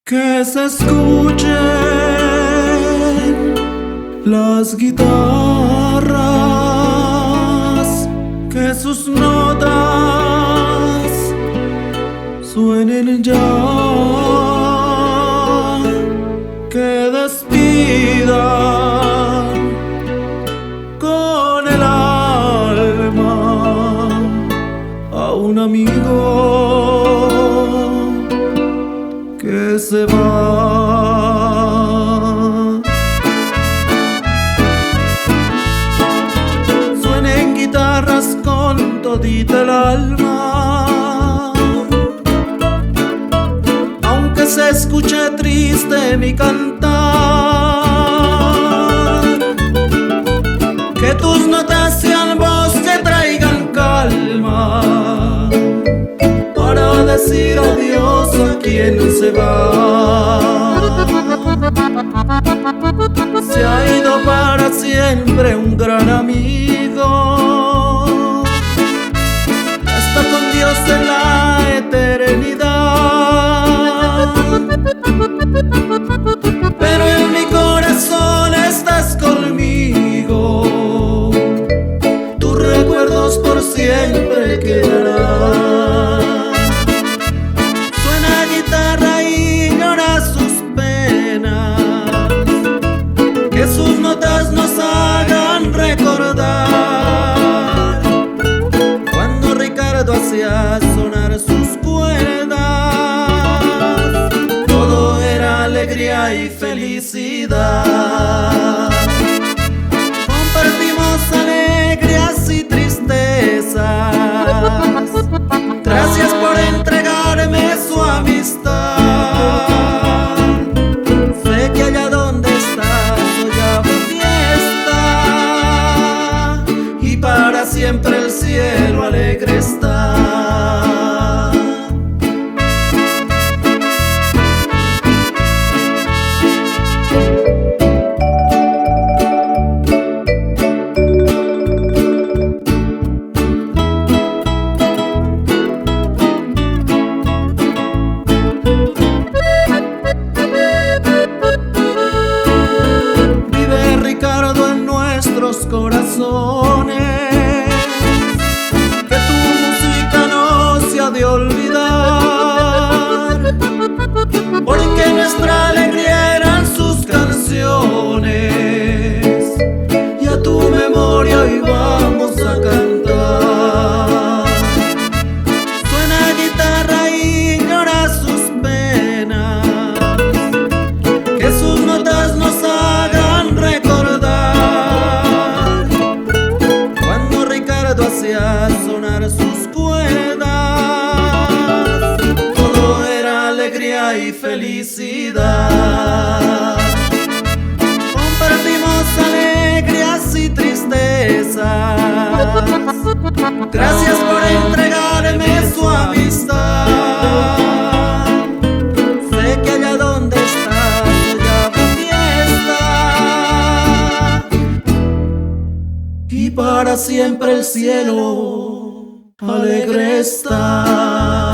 Que se escuchen las guitarras, que sus notas suenen ya, que despidan con el alma a un amigo que se va. Suenen guitarras con todita el alma, aunque se escuche triste mi cantar. Que tus notas sean voz que traigan calma, para decir adiós a quien se va. Se ha ido para siempre un gran amigo, está con Dios en la eternidad. Pero en mi corazón estás conmigo, tus recuerdos por siempre quedarán. Sus notas nos hagan recordar cuando Ricardo hacía sonar sus cuerdas. Todo era alegría y felicidad. Compartimos alegrías y tristezas. Gracias por entregarme su amistad. Sé que allá donde siempre el cielo alegre está. Vive Ricardo en nuestros corazones, de olvidar, porque nuestra alegría eran sus canciones, y a tu memoria hoy vamos a cantar. Suena guitarra y llora sus penas, que sus notas nos hagan recordar cuando Ricardo hacía sonar sus cuerdas. Y felicidad. Compartimos alegrías y tristezas. Gracias por entregarme su amistad. Sé que allá donde estás ya fiesta, y para siempre el cielo alegre está.